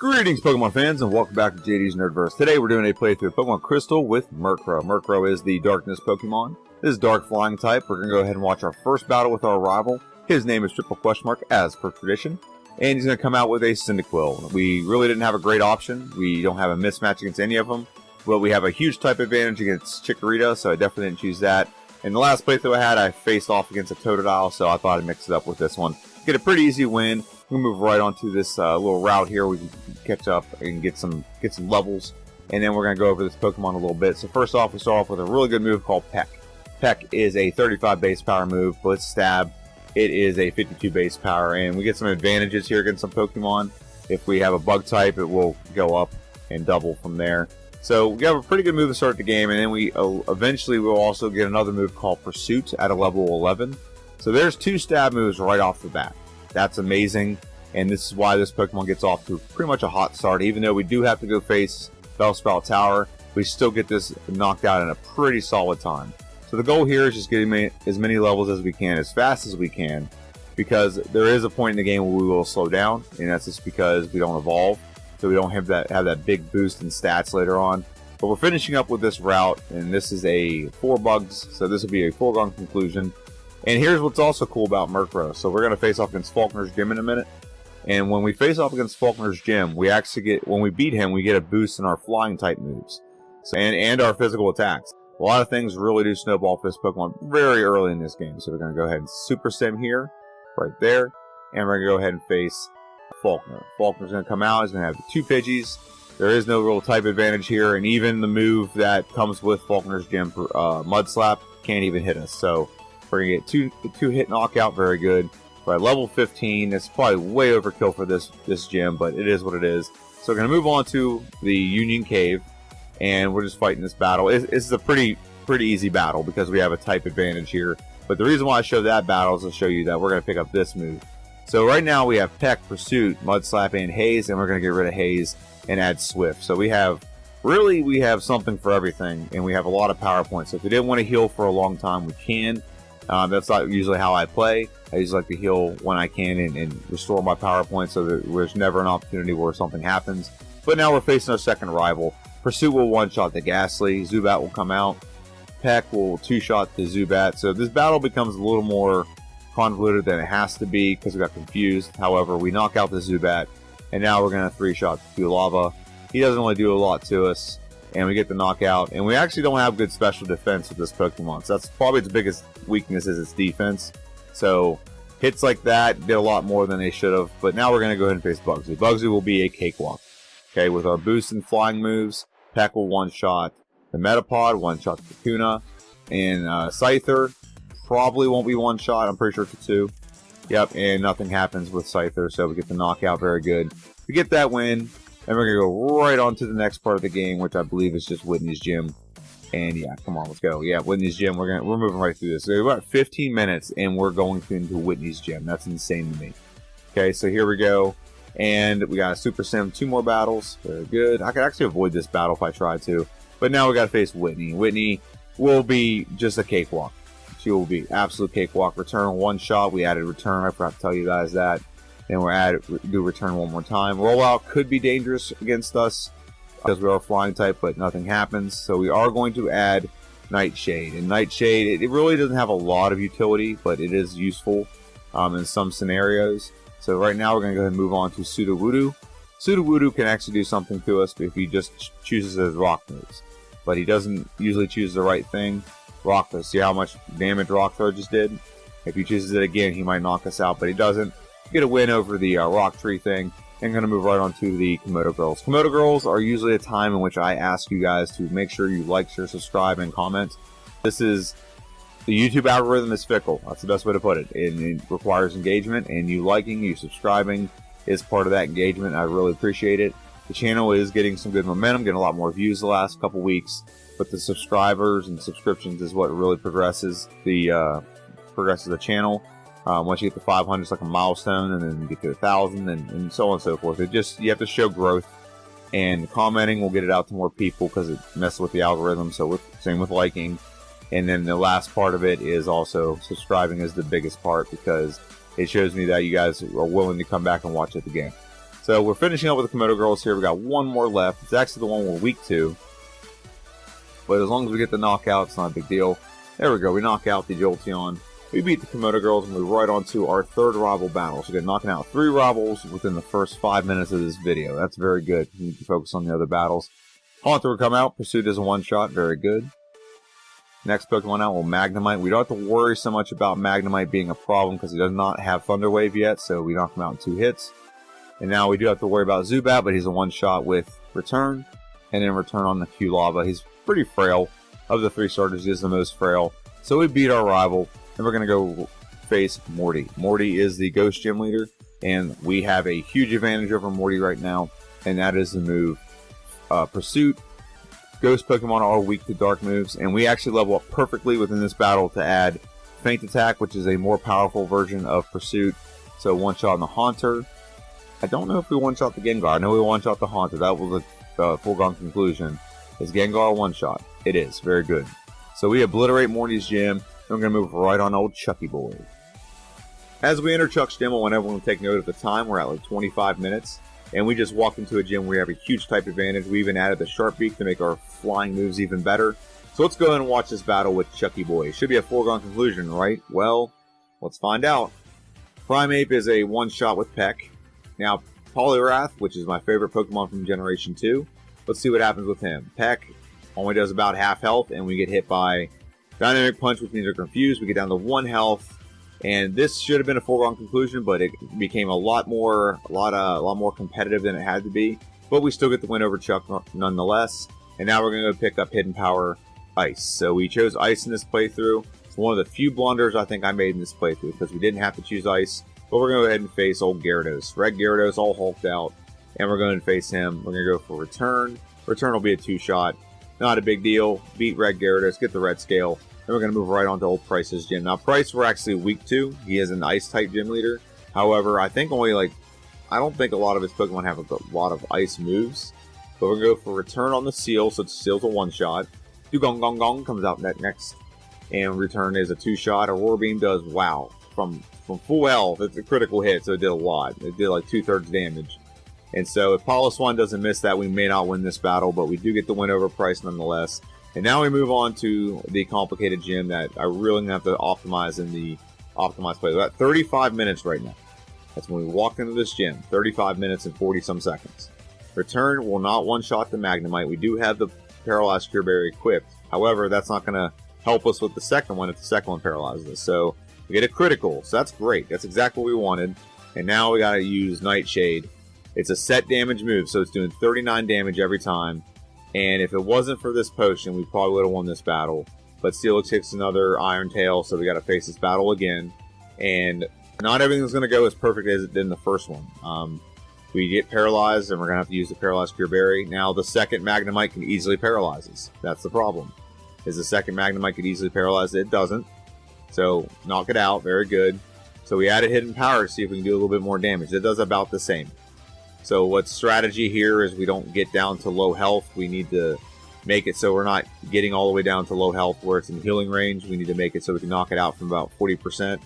Greetings, Pokemon fans, and welcome back to JD's Nerdverse. Today we're doing a playthrough of Pokemon Crystal with Murkrow. Murkrow is the Darkness Pokemon. This is Dark Flying type. We're going to go ahead and watch our first battle with our rival. His name is Triple Question Mark, as per tradition. And he's going to come out with a Cyndaquil. We really didn't have a great option. We don't have a mismatch against any of them. But we have a huge type advantage against Chikorita, so I definitely didn't choose that. In the last playthrough I had, I faced off against a Totodile, so I thought I'd mix it up with this one. Get a pretty easy win. We'll move right onto this little route here. We can catch up and get some levels, and then we're going to go over this Pokemon a little bit. So first off, we start off with a really good move called Peck. Peck is a 35 base power move. Blitz Stab, it is a 52 base power, and we get some advantages here against some Pokemon. If we have a bug type, it will go up and double from there. So we have a pretty good move to start the game, and then we eventually will also get another move called Pursuit at a level 11. So there's two stab moves right off the bat. That's amazing, and this is why this Pokemon gets off to pretty much a hot start. Even though we do have to go face Bellsprout Tower, we still get this knocked out in a pretty solid time. So the goal here is just getting as many levels as we can, as fast as we can, because there is a point in the game where we will slow down, and that's just because we don't evolve, so we don't have that big boost in stats later on. But we're finishing up with this route, and this is a 4 bugs, so this will be a foregone conclusion. And here's what's also cool about Murkrow. So we're going to face off against Faulkner's Gym in a minute. And when we face off against Faulkner's Gym, we actually get, when we beat him, we get a boost in our flying type moves. So, and our physical attacks. A lot of things really do snowball for this Pokemon very early in this game. So we're going to go ahead and Super Sim here, right there. And we're going to go ahead and face Faulkner. Faulkner's going to come out. He's going to have 2 Pidgeys. There is no real type advantage here. And even the move that comes with Faulkner's Gym, Mud Slap, can't even hit us. So we're going to get two hit knockout, very good. We're at level 15. It's probably way overkill for this gym, but it is what it is. So we're going to move on to the Union Cave, and we're just fighting this battle. It's a pretty easy battle because we have a type advantage here. But the reason why I show that battle is to show you that we're going to pick up this move. So right now we have Peck, Pursuit, Mud Slap, and Haze, and we're going to get rid of Haze and add Swift. So we have something for everything, and we have a lot of power points. So if we didn't want to heal for a long time, we can. That's not usually how I play. I usually like to heal when I can and restore my power points so that there's never an opportunity where something happens. But now we're facing our second rival. Pursuit will one-shot the Ghastly. Zubat will come out. Peck will two-shot the Zubat. So this battle becomes a little more convoluted than it has to be because we got confused. However, we knock out the Zubat, and now we're going to 3-shot the Lava. He doesn't really do a lot to us, and we get the knockout. And we actually don't have good special defense with this Pokemon. So that's probably its biggest weakness is its defense. So hits like that did a lot more than they should have. But now we're going to go ahead and face Bugsy. Bugsy will be a cakewalk. Okay, with our boost and flying moves, Peck will one-shot the Metapod, one-shot the Kakuna, and Scyther probably won't be one-shot. I'm pretty sure it's a 2. Yep, and nothing happens with Scyther, so we get the knockout, very good. We get that win, and we're going to go right on to the next part of the game, which I believe is just Whitney's Gym. And yeah, come on, let's go. Yeah, Whitney's Gym. We're moving right through this. So we're about 15 minutes, and we're going into Whitney's Gym. That's insane to me. Okay, so here we go, and we got a Super Sim, 2 more battles. Very good. I could actually avoid this battle if I tried to, but now we got to face Whitney. Whitney will be just a cakewalk. She will be absolute cakewalk. Return 1 shot. We added return. I forgot to tell you guys that. And do return 1 more time. Rollout could be dangerous against us because we are a flying type, but nothing happens. So we are going to add Nightshade. And Nightshade, it really doesn't have a lot of utility, but it is useful in some scenarios. So right now we're going to go ahead and move on to Sudowoodo. Sudowoodo can actually do something to us if he just chooses his rock moves. But he doesn't usually choose the right thing. Rock Throw. See how much damage Rock Throw just did? If he chooses it again, he might knock us out, but he doesn't. Get a win over the Rock Tree thing. And going to move right on to the Komodo Girls. Komodo Girls are usually a time in which I ask you guys to make sure you like, share, subscribe, and comment. This is, the YouTube algorithm is fickle. That's the best way to put it. It requires engagement, and you liking, you subscribing is part of that engagement. I really appreciate it. The channel is getting some good momentum, getting a lot more views the last couple weeks, but the subscribers and subscriptions is what really progresses the channel. Once you get to 500, it's like a milestone, and then you get to 1,000, and so on and so forth. You have to show growth, and commenting will get it out to more people because it messes with the algorithm. So same with liking, and then the last part of it is also subscribing is the biggest part because it shows me that you guys are willing to come back and watch it again. So we're finishing up with the Komodo girls here. We got one more left. It's actually the one we're weak to. But as long as we get the knockout, it's not a big deal. There we go. We knock out the Jolteon. We beat the Komodo girls and move right on to our third rival battle. So we're knocking out 3 rivals within the first 5 minutes of this video. That's very good. We need to focus on the other battles. Haunter will come out. Pursuit is a one-shot. Very good. Next Pokemon out will Magnemite. We don't have to worry so much about Magnemite being a problem because he does not have Thunder Wave yet, so we knock him out in 2 hits. And now we do have to worry about Zubat, but he's a one-shot with Return. And then Return on the Q-Lava. He's pretty frail. Of the 3 starters, he is the most frail. So we beat our rival, and we're going to go face Morty. Morty is the Ghost Gym leader, and we have a huge advantage over Morty right now, and that is the move Pursuit. Ghost Pokemon are weak to dark moves, and we actually level up perfectly within this battle to add Feint Attack, which is a more powerful version of Pursuit. So one shot on the Haunter. I don't know if we one shot the Gengar. I know we one shot the Haunter. That was a foregone conclusion. Is Gengar one shot? It is. Very good. So we obliterate Morty's gym, and we're going to move right on old Chucky boy. As we enter Chuck's gym, I want everyone to take note of the time. We're at like 25 minutes. And we just walked into a gym where we have a huge type advantage. We even added the Sharp Beak to make our flying moves even better. So let's go ahead and watch this battle with Chucky Boy. It should be a foregone conclusion, right? Well, let's find out. Primeape is a one-shot with Peck. Now, Poliwrath, which is my favorite Pokemon from Generation 2. Let's see what happens with him. Peck only does about half health, and we get hit by Dynamic Punch, which means we're confused. We get down to 1 health. And this should have been a foregone conclusion, but it became a lot more competitive than it had to be. But we still get the win over Chuck nonetheless. And now we're going to go pick up Hidden Power Ice. So we chose Ice in this playthrough. It's one of the few blunders I think I made in this playthrough because we didn't have to choose Ice. But we're going to go ahead and face old Gyarados. Red Gyarados all hulked out. And we're going to face him. We're going to go for Return. Return will be a 2-shot. Not a big deal. Beat Red Gyarados. Get the Red Scale. And we're going to move right on to old Price's gym. Now, Price we're actually weak to. He is an Ice-type gym leader. However, I think I don't think a lot of his Pokemon have a lot of Ice moves. But we're going to go for Return on the Seal, so Seal's a one-shot. Dugong Gong Gong comes out next. And Return is a 2-shot. Aurora Beam does, wow, from full health. It's a critical hit, so it did a lot. It did like 2/3 damage. And so if Piloswine doesn't miss that, we may not win this battle, but we do get the win over Price nonetheless. And now we move on to the complicated gym that I really have to optimize in the optimized play. We're at 35 minutes right now. That's when we walked into this gym. 35 minutes and 40-some seconds. Return will not one-shot the Magnemite. We do have the Paralyzed Cure Berry equipped. However, that's not going to help us with the second one if the second one paralyzes us. So we get a critical. So that's great. That's exactly what we wanted. And now we got to use Nightshade. It's a set damage move, so it's doing 39 damage every time. And if it wasn't for this potion, we probably would have won this battle. But Steelix hits another Iron Tail, so we got to face this battle again. And not everything's going to go as perfect as it did in the first one. We get paralyzed, and we're going to have to use the Paralyzed Cure Berry. Now, the second Magnemite can easily paralyze us. That's the problem. Is the second Magnemite can easily paralyze it? It doesn't. So, knock it out. Very good. So, we added Hidden Power to see if we can do a little bit more damage. It does about the same. So what's strategy here is we don't get down to low health. We need to make it so we're not getting all the way down to low health where it's in healing range. We need to make it so we can knock it out from about 40%.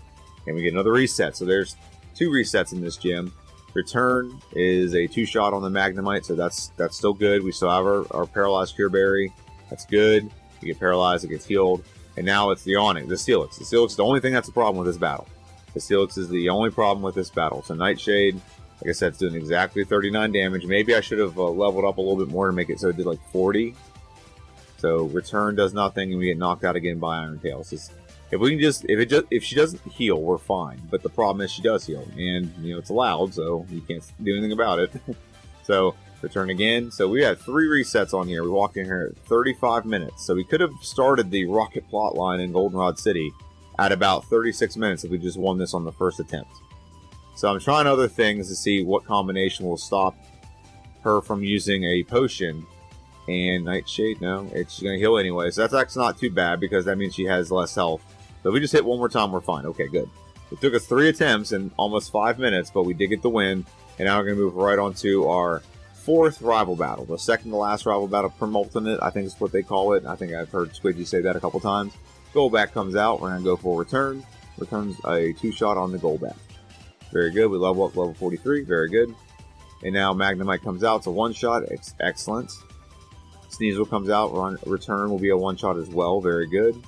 And we get another reset. So there's 2 resets in this gym. Return is a 2-shot on the Magnemite, so that's still good. We still have our Paralyzed Cure Berry. That's good. We get paralyzed, it gets healed. And now it's the Steelix. The Steelix is the only thing that's a problem with this battle. The Steelix is the only problem with this battle. So Nightshade, like I said, it's doing exactly 39 damage. Maybe I should have leveled up a little bit more to make it so it did like 40. So Return does nothing, and we get knocked out again by Iron Tail. If she doesn't heal, we're fine. But the problem is she does heal, and it's allowed, so you can't do anything about it. So Return again. So we had 3 resets on here. We walked in here at 35 minutes. So we could have started the Rocket plotline in Goldenrod City at about 36 minutes if we just won this on the first attempt. So I'm trying other things to see what combination will stop her from using a potion. And Nightshade, no, it's going to heal anyway. So that's actually not too bad because that means she has less health. So if we just hit one more time, we're fine. Okay, good. It took us 3 attempts in almost 5 minutes, but we did get the win. And now we're going to move right on to our 4th rival battle. The second to last rival battle, Permultinate, I think is what they call it. I think I've heard Squidgy say that a couple times. Golbat comes out. We're going to go for Return. Returns a 2-shot on the Golbat. Very good. We level up level 43. Very good. And now Magnemite comes out. It's a one-shot. Excellent. Sneasel comes out. Return will be a one-shot as well. Very good.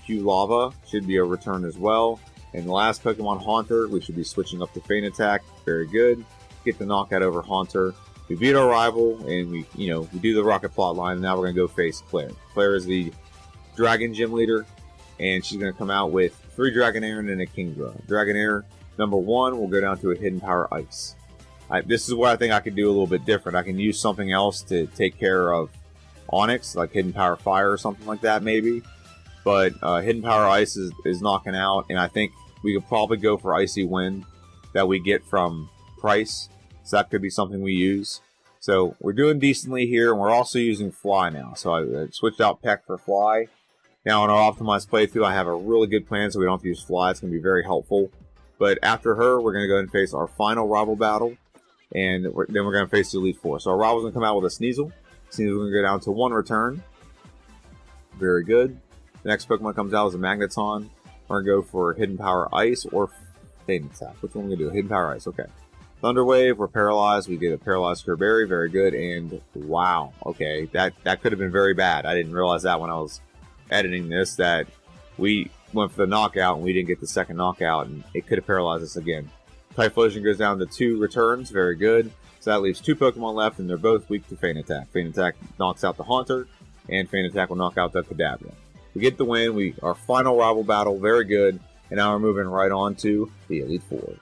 Lava should be a return as well. And the last Pokemon, Haunter, we should be switching up to Feint Attack. Very good. Get the knockout over Haunter. We beat our rival, and we do the Rocket plot line. Now we're going to go face Claire. Claire is the Dragon Gym leader, and she's going to come out with 3 Dragonair and a Kingdra. Dragonair number 1 will go down to a Hidden Power Ice. This is where I think I could do a little bit different. I can use something else to take care of Onix, like Hidden Power Fire or something like that, maybe. But Hidden Power Ice is knocking out, and I think we could probably go for Icy Wind that we get from Price. So that could be something we use. So we're doing decently here, and we're also using Fly now. So I switched out Peck for Fly. Now in our optimized playthrough, I have a really good plan so we don't have to use Fly. It's going to be very helpful. But after her, we're going to go ahead and face our final rival battle. And then we're going to face the Elite Four. So our rival's going to come out with a Sneasel. Sneasel's going to go down to 1 return. Very good. The next Pokemon comes out is a Magneton. We're going to go for Hidden Power Ice or Feint Attack. Which one are we going to do? Hidden Power Ice. Okay. Thunder Wave. We're paralyzed. We get a Paralyzed Kerberry. Very good. And wow. Okay. That could have been very bad. I didn't realize that when I was editing this, that we went for the knockout and we didn't get the second knockout, and it could have paralyzed us again. Typhlosion goes down to 2 returns. Very good. So that leaves 2 Pokemon left, and they're both weak to Feint Attack. Feint Attack knocks out the Haunter, and Feint Attack will knock out the Kadabra. We get the win. Our final rival battle, very good. And now we're moving right on to the Elite Four.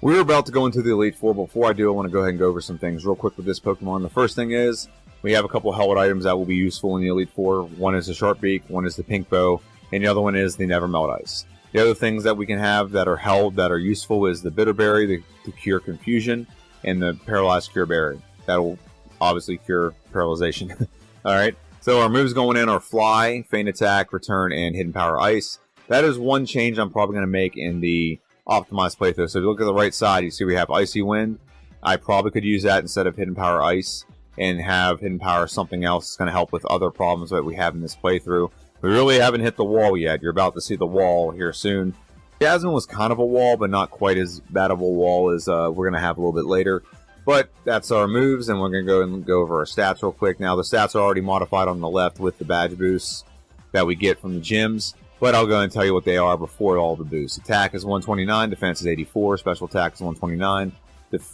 We're about to go into the Elite Four. Before I do, I want to go ahead and go over some things real quick with this Pokemon. The first thing is, we have a couple of Held items that will be useful in the Elite Four. One is the Sharp Beak, one is the Pink Bow, and the other one is the Never Melt Ice. The other things that we can have that are held that are useful is the Bitterberry to cure confusion, and the Paralyzed Cureberry. That will obviously cure paralyzation. Alright, so our moves going in are Fly, Feint Attack, Return, and Hidden Power Ice. That is one change I'm probably going to make in the optimized playthrough. So if you look at the right side, you see we have Icy Wind. I probably could use that instead of Hidden Power Ice and have Hidden Power something else that's going to help with other problems that we have in this playthrough. We really haven't hit the wall yet. You're about to see the wall here soon. Jasmine was kind of a wall, but not quite as bad of a wall as we're going to have a little bit later. But that's our moves, and we're going to go over our stats real quick. Now, the stats are already modified on the left with the badge boosts that we get from the gyms. But I'll go and tell you what they are before all the boosts. Attack is 129, defense is 84, special attack is 129,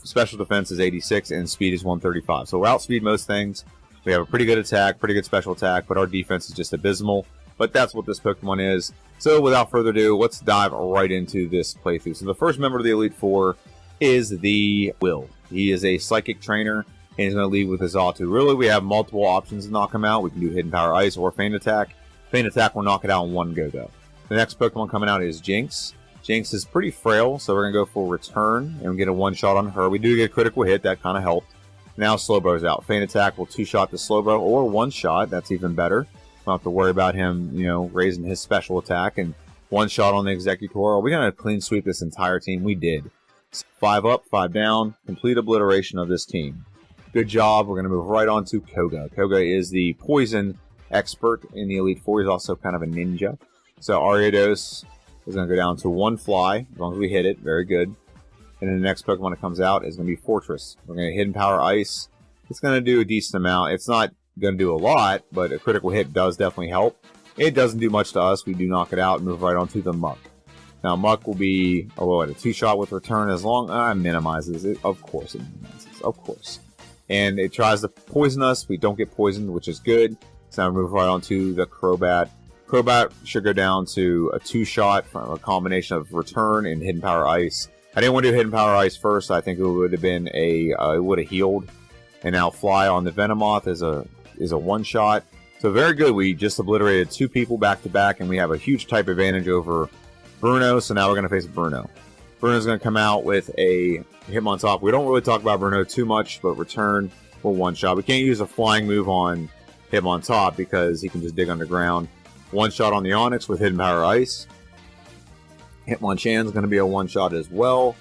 special defense is 86, and speed is 135. So we're outspeed most things. We have a pretty good attack, pretty good special attack, but our defense is just abysmal. But that's what this Pokemon is. So without further ado, let's dive right into this playthrough. So the first member of the Elite Four is the Will. He is a Psychic Trainer, and he's going to lead with his Xatu. Really, we have multiple options to knock him out. We can do Hidden Power Ice or Feint Attack. Feint Attack will knock it out in one go, though. The next Pokemon coming out is Jinx. Jinx is pretty frail, so we're going to go for Return, and we get a one-shot on her. We do get a critical hit. That kind of helped. Now Slowbro's out. Feint Attack will two-shot the Slowbro, or one-shot. That's even better. Don't have to worry about him, raising his special attack. And one-shot on the Executor. Are we going to clean sweep this entire team? We did. 5 up, 5 down. Complete obliteration of this team. Good job. We're going to move right on to Koga. Koga is the poison expert in the Elite Four. He's also kind of a ninja. So Ariados is going to go down to 1 Fly, as long as we hit it. Very good. And then the next Pokemon that comes out is going to be Fortress. We're going to Hidden Power Ice. It's going to do a decent amount. It's not going to do a lot, but a critical hit does definitely help. It doesn't do much to us. We do knock it out and move right on to the Muck. Now, Muck will be a 2-shot with Return as long as minimizes it. Of course it minimizes. Of course. And it tries to poison us. We don't get poisoned, which is good. So now we move right on to the Crobat. Crobat should go down to a 2-shot from a combination of Return and Hidden Power Ice. I didn't want to do Hidden Power Ice first. I think it would have been it would have healed. And now Fly on the Venomoth is a 1-shot. So very good. We just obliterated 2 people back to back, and we have a huge type advantage over Bruno. So now we're going to face Bruno. Bruno's going to come out with a Hitmontop. We don't really talk about Bruno too much, but Return for 1-shot. We can't use a flying move on Hitmontop because he can just dig underground. 1-shot on the Onix with Hidden Power Ice. Hitmonchan's going to be a 1-shot as well.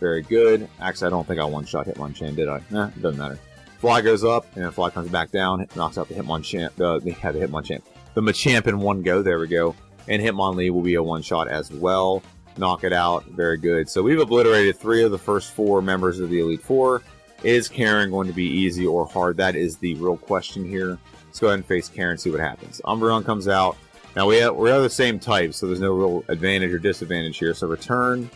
Very good. Actually, I don't think I 1-shot Hitmonchan, did I? Nah, it doesn't matter. Fly goes up, and then Fly comes back down. Knocks out the Hitmonchan. The Hitmonchan. The Machamp in one go. There we go. And Hitmonlee will be a 1-shot as well. knock it out. Very good. So we've obliterated 3 of the first 4 members of the Elite Four. Is Karen going to be easy or hard? That is the real question here. Let's go ahead and face Karen and see what happens. Umbreon comes out. Now we are the same type, so there's no real advantage or disadvantage here. So return,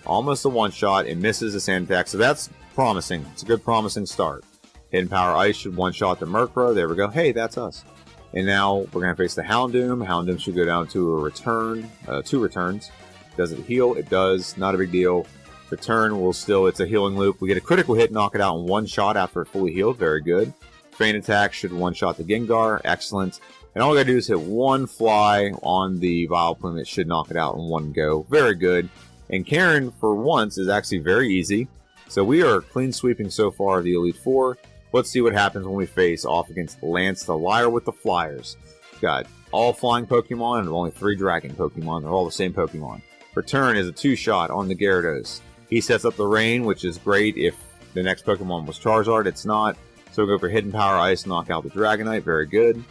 almost a one-shot. It misses the sand attack, so that's promising. It's a good promising start. Hidden Power Ice should one-shot the Murkrow. There we go. Hey, that's us. And now we're going to face the Houndoom. Houndoom should go down to a return, 2 returns. Does it heal? It does. Not a big deal. Return will still, it's a healing loop. We get a critical hit, knock it out in one shot after it fully healed. Very good. Feint Attack should one-shot the Gengar. Excellent. And all we got to do is hit one fly on the Vileplume. It should knock it out in one go. Very good. And Karen, for once, is actually very easy. So we are clean sweeping so far the Elite Four. Let's see what happens when we face off against Lance the Liar with the Flyers. Got all flying Pokemon and only 3 dragon Pokemon. They're all the same Pokemon. Return is a 2-shot on the Gyarados. He sets up the rain, which is great if the next Pokemon was Charizard. It's not. So we go for Hidden Power Ice, knock out the Dragonite. Very good.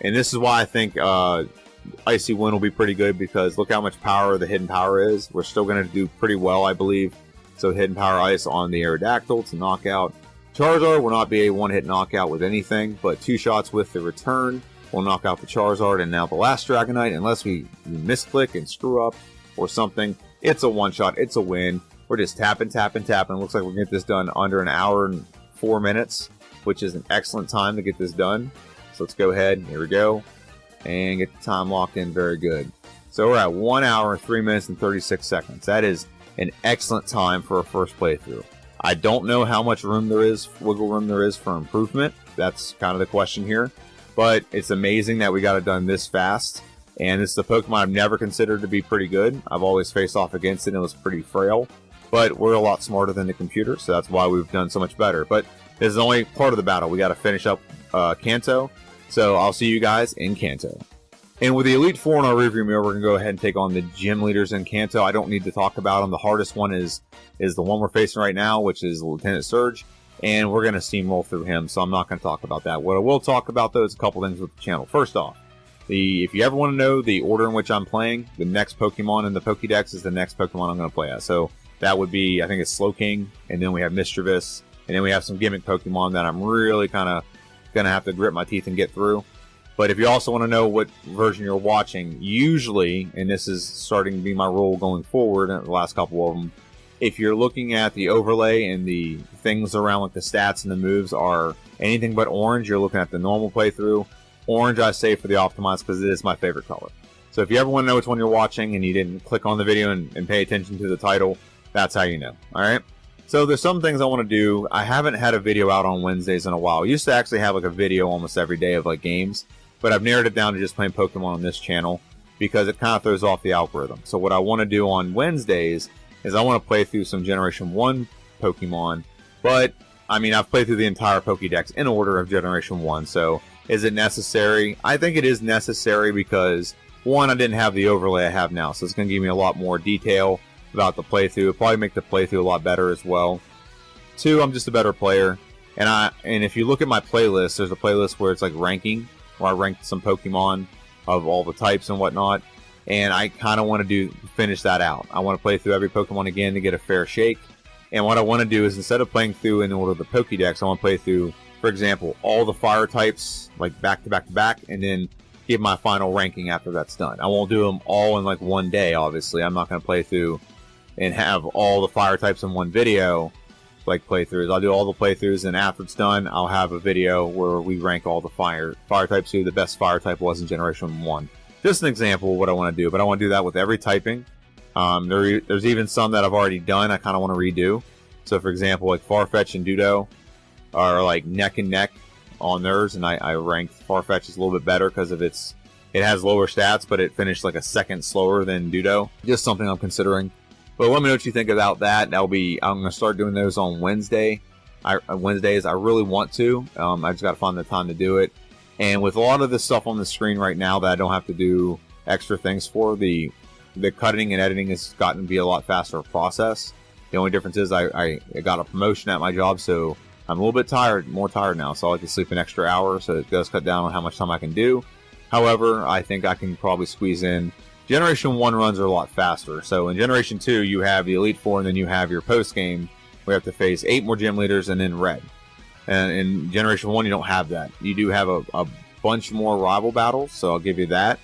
And this is why I think Icy Wind will be pretty good, because look how much power the Hidden Power is. We're still going to do pretty well, I believe. So Hidden Power Ice on the Aerodactyl to knock out. Charizard will not be a one-hit knockout with anything, but 2 shots with the return will knock out the Charizard. And now the last Dragonite, unless we misclick and screw up or something, it's a one-shot. It's a win. We're just tapping. Looks like we're going to get this done under an hour and 4 minutes, which is an excellent time to get this done. So let's go ahead. Here we go. And get the time locked in. Very good. So we're at 1 hour, 3 minutes, and 36 seconds. That is an excellent time for a first playthrough. I don't know how much room there is, wiggle room there is for improvement. That's kind of the question here. But it's amazing that we got it done this fast. And this is a Pokemon I've never considered to be pretty good. I've always faced off against it and it was pretty frail. But we're a lot smarter than the computer, so that's why we've done so much better. But this is only part of the battle. We got to finish up Kanto. So I'll see you guys in Kanto. And with the Elite Four in our rearview mirror, we're going to go ahead and take on the gym leaders in Kanto. I don't need to talk about them. The hardest one is the one we're facing right now, which is Lieutenant Surge. And we're going to steamroll through him, so I'm not going to talk about that. What I will talk about, though, is a couple things with the channel. First off, if you ever want to know the order in which I'm playing, the next Pokemon in the Pokédex is the next Pokemon I'm going to play as. So that would be, I think it's Slowking, and then we have Mischievous, and then we have some gimmick Pokemon that I'm really kind of going to have to grit my teeth and get through. But if you also want to know what version you're watching, usually, and this is starting to be my role going forward in the last couple of them, if you're looking at the overlay and the things around like the stats and the moves are anything but orange, you're looking at the normal playthrough. Orange I say for the optimized because it is my favorite color. So if you ever want to know which one you're watching and you didn't click on the video and pay attention to the title, that's how you know. Alright? So there's some things I want to do. I haven't had a video out on Wednesdays in a while. I used to actually have like a video almost every day of like games, but I've narrowed it down to just playing Pokemon on this channel because it kind of throws off the algorithm. So what I want to do on Wednesdays is I want to play through some Generation 1 Pokemon, but I mean I've played through the entire Pokédex in order of Generation 1, so is it necessary? I think it is necessary because, one, I didn't have the overlay I have now, so it's going to give me a lot more detail about the playthrough. It'll probably make the playthrough a lot better as well. 2, I'm just a better player, and if you look at my playlist, there's a playlist where it's like ranking, where I ranked some Pokemon of all the types and whatnot, and I kind of want to finish that out. I want to play through every Pokemon again to get a fair shake, and what I want to do is instead of playing through in order of the Pokédex, I want to play through, for example, all the fire types, like back to back to back, and then give my final ranking after that's done. I won't do them all in like one day, obviously. I'm not going to play through and have all the fire types in one video, like playthroughs. I'll do all the playthroughs, and after it's done, I'll have a video where we rank all the fire types, who the best fire type was in Generation 1. Just an example of what I want to do, but I want to do that with every typing. There's even some that I've already done I kind of want to redo. So, for example, like Farfetch and Dudo are like neck and neck on theirs, and I ranked Farfetch as a little bit better because of it has lower stats, but it finished like a second slower than Dudo. Just something I'm considering. But let me know what you think about that. I'm going to start doing those on Wednesdays. I really want to. I just got to find the time to do it. And with a lot of this stuff on the screen right now that I don't have to do extra things for, the cutting and editing has gotten to be a lot faster process. The only difference is I got a promotion at my job, so I'm a little bit more tired now. So I like to sleep an extra hour, so it does cut down on how much time I can do. However, I think I can probably squeeze in Generation 1 runs are a lot faster. So in Generation 2, you have the Elite Four, and then you have your post-game. We have to face 8 more gym leaders and then red. And in Generation 1, you don't have that. You do have a bunch more rival battles, so I'll give you that.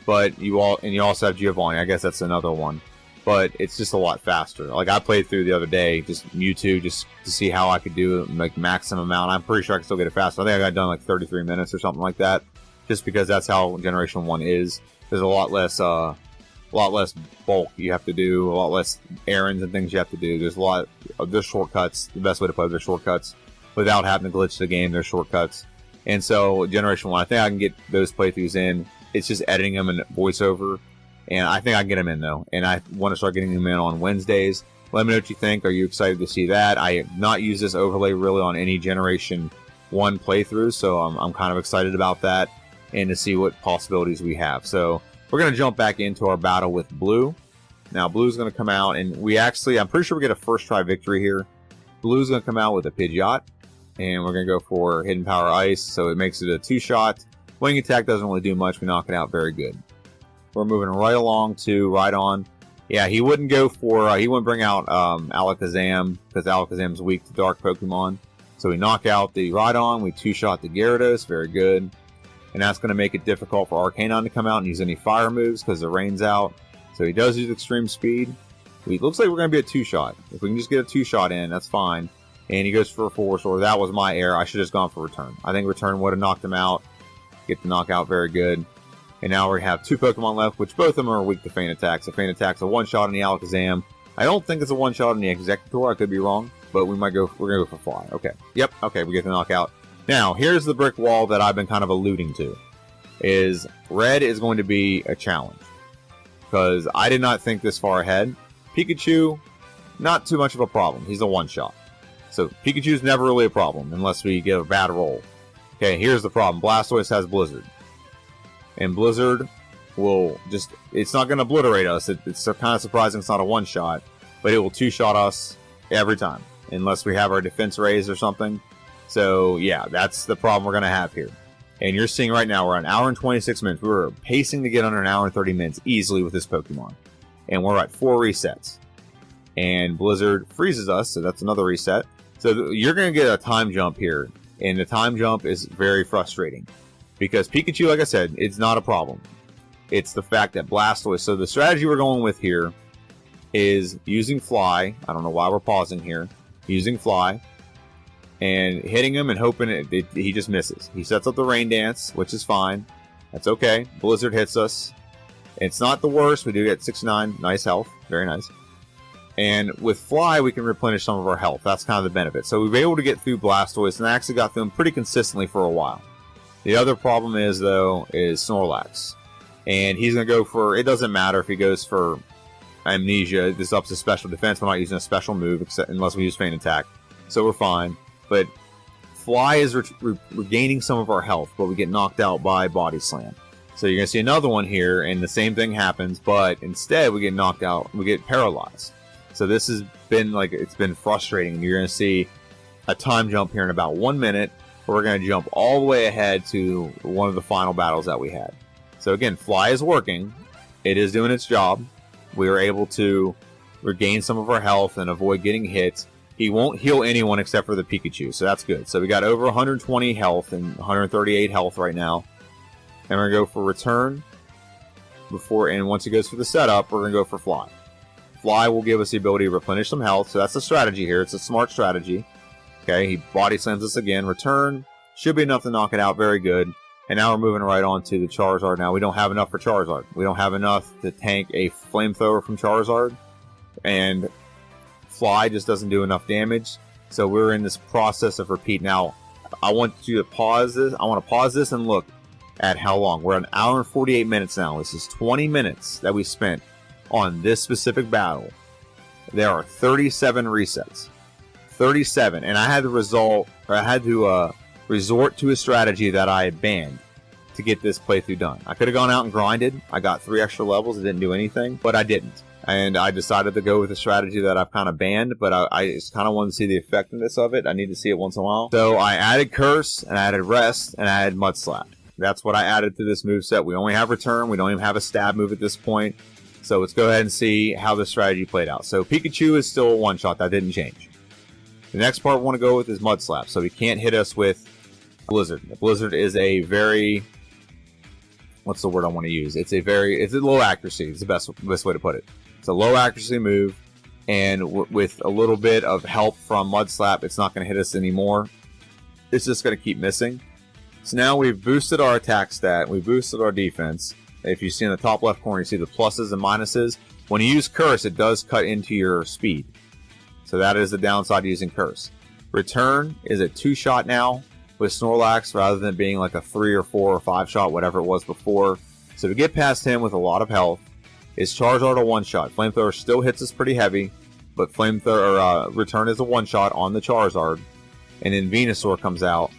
But you also have Giovanni. I guess that's another one. But it's just a lot faster. Like, I played through the other day, just Mewtwo, just to see how I could do like maximum amount. I'm pretty sure I can still get it faster. I think I got done like 33 minutes or something like that. Just because that's how Generation 1 is. There's a lot less bulk you have to do, a lot less errands and things you have to do. There's shortcuts. The best way to play, there's shortcuts. Without having to glitch the game, there's shortcuts. And so Generation 1, I think I can get those playthroughs in. It's just editing them in voiceover. And I think I can get them in, though. And I want to start getting them in on Wednesdays. Let me know what you think. Are you excited to see that? I have not used this overlay really on any Generation 1 playthrough, so I'm kind of excited about that and to see what possibilities we have. So we're going to jump back into our battle with Blue. Now, Blue's going to come out, and I'm pretty sure we get a first try victory here. Blue's going to come out with a Pidgeot, and we're going to go for Hidden Power Ice, so it makes it a 2-shot. Wing Attack doesn't really do much. We knock it out very good. We're moving right along to Rhydon. Yeah, he wouldn't bring out Alakazam, because Alakazam's weak to dark Pokemon. So we knock out the Rhydon, we 2-shot the Gyarados, very good. And that's going to make it difficult for Arcanine to come out and use any fire moves, because the rain's out. So he does use Extreme Speed. Looks like we're going to be a 2-shot. If we can just get a 2-shot in, that's fine. And he goes for a 4-sword. That was my error. I should have just gone for Return. I think Return would have knocked him out. Get the knockout, very good. And now we have 2 Pokemon left, which both of them are weak to Feint Attacks. So Feint Attack's a 1-shot on the Alakazam. I don't think it's a 1-shot on the Executor. I could be wrong, but we're going to go for Fly. Okay. Yep. Okay, we get the knockout. Now, here's the brick wall that I've been kind of alluding to. Is Red is going to be a challenge. Because I did not think this far ahead. Pikachu, not too much of a problem. He's a 1-shot. So Pikachu's never really a problem, unless we get a bad roll. Okay, here's the problem. Blastoise has Blizzard. And Blizzard will it's not going to obliterate us. It's kind of surprising it's not a 1-shot, but it will 2-shot us every time, unless we have our defense raised or something. So, yeah, that's the problem we're going to have here. And you're seeing right now, we're at 1 hour and 26 minutes. We were pacing to get under 1 hour and 30 minutes easily with this Pokemon. And we're at 4 resets. And Blizzard freezes us, so that's another reset. So you're going to get a time jump here. And the time jump is very frustrating. Because Pikachu, like I said, it's not a problem. It's the fact that Blastoise... So the strategy we're going with here is using Fly. I don't know why we're pausing here. Using Fly. And hitting him and hoping he just misses. He sets up the Rain Dance, which is fine. That's okay. Blizzard hits us. It's not the worst. We do get 69. Nice health. Very nice. And with Fly, we can replenish some of our health. That's kind of the benefit. So we were able to get through Blastoise, and I actually got through him pretty consistently for a while. The other problem is, though, is Snorlax. And he's going to go for... It doesn't matter if he goes for Amnesia. This ups his special defense. We're not using a special move unless we use Feint Attack. So we're fine. But Fly is regaining some of our health, but we get knocked out by Body Slam. So you're going to see another one here, and the same thing happens, but instead we get knocked out. We get paralyzed. So this has been it's been frustrating. You're going to see a time jump here in about 1 minute. We're going to jump all the way ahead to one of the final battles that we had. So again, Fly is working. It is doing its job. We were able to regain some of our health and avoid getting hit. He won't heal anyone except for the Pikachu, so that's good. So we got over 120 health and 138 health right now. And we're going to go for Return. And once he goes for the setup, we're going to go for Fly. Fly will give us the ability to replenish some health, so that's the strategy here. It's a smart strategy. Okay, he Body Slams us again. Return. Should be enough to knock it out. Very good. And now we're moving right on to the Charizard. Now, we don't have enough for Charizard. We don't have enough to tank a Flamethrower from Charizard. And Fly just doesn't do enough damage. So we're in this process of repeat. Now, I want you to pause this. I want to pause this and look at how long. We're at 1 hour and 48 minutes now. This is 20 minutes that we spent on this specific battle. There are 37 resets. 37. And I had to resort to a strategy that I had banned to get this playthrough done. I could have gone out and grinded. I got 3 extra levels. It didn't do anything, but I didn't. And I decided to go with a strategy that I've kind of banned, but I just kind of wanted to see the effectiveness of it. I need to see it once in a while. So I added Curse, and I added Rest, and I added Mud Slap. That's what I added to this move set. We only have return. We don't even have a stab move at this point. So let's go ahead and see how this strategy played out. So Pikachu is still a one-shot. That didn't change. The next part we want to go with is Mud Slap. So he can't hit us with Blizzard. Blizzard is a very... what's the word I want to use? It's a low accuracy. It's the best way to put it. It's a low accuracy move. And with a little bit of help from Mud Slap, it's not going to hit us anymore. It's just going to keep missing. So now we've boosted our attack stat. We've boosted our defense. If you see in the top left corner, you see the pluses and minuses. When you use Curse, it does cut into your speed. So that is the downside of using Curse. Return is a 2-shot now with Snorlax rather than being like a 3 or 4 or 5-shot, whatever it was before. So to get past him with a lot of health, is Charizard a 1-shot. Flamethrower still hits us pretty heavy, but Return is a 1-shot on the Charizard. And then Venusaur comes out.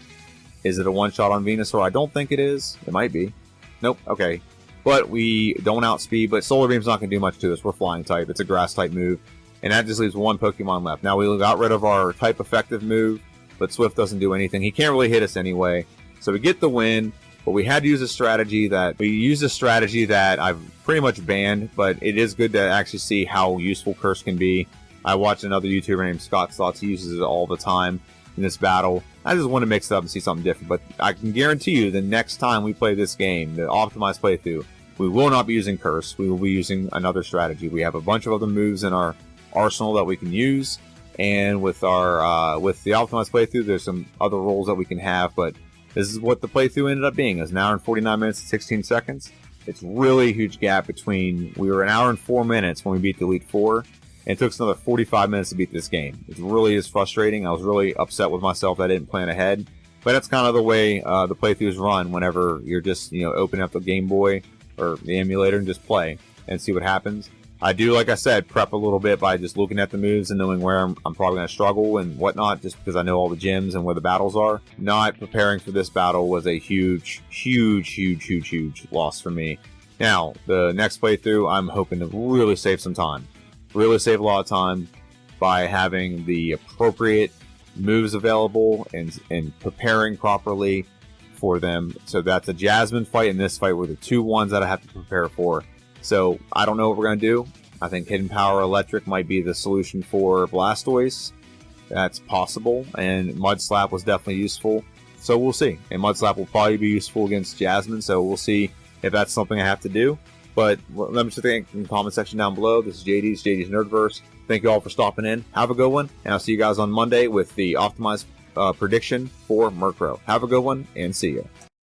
Is it a 1-shot on Venusaur? I don't think it is. It might be. Nope. Okay. But we don't outspeed, but Solar Beam's not going to do much to us. We're flying type. It's a grass type move. And that just leaves one Pokemon left. Now we got rid of our type effective move, but Swift doesn't do anything. He can't really hit us anyway. So we get the win, but we had to use a strategy that I've pretty much banned, but it is good to actually see how useful Curse can be. I watched another YouTuber named Scott Slots. He uses it all the time in this battle. I just want to mix it up and see something different, but I can guarantee you the next time we play this game, the optimized playthrough, we will not be using Curse. We will be using another strategy. We have a bunch of other moves in our arsenal that we can use, and with the optimized playthrough, there's some other roles that we can have, but this is what the playthrough ended up being. It was an hour and 49 minutes and 16 seconds. It's really a huge gap between, we were an hour and 4 minutes when we beat the Elite Four, and it took us another 45 minutes to beat this game. It really is frustrating. I was really upset with myself that I didn't plan ahead, but that's kind of the way the playthroughs run whenever you're just, opening up the Game Boy or the emulator and just play and see what happens. I do, like I said, prep a little bit by just looking at the moves and knowing where I'm probably going to struggle and whatnot, just because I know all the gyms and where the battles are. Not preparing for this battle was a huge loss for me. Now, the next playthrough, I'm hoping to really save some time. Really save a lot of time by having the appropriate moves available and preparing properly for them. So that's a Jasmine fight and this fight were the two ones that I have to prepare for. So I don't know what we're going to do. I think Hidden Power Electric might be the solution for Blastoise. That's possible. And Mud Slap was definitely useful. So we'll see. And Mud Slap will probably be useful against Jasmine. So we'll see if that's something I have to do. But let me just think in the comment section down below. This is JD's Nerdverse. Thank you all for stopping in. Have a good one. And I'll see you guys on Monday with the optimized prediction for Murkrow. Have a good one and see ya.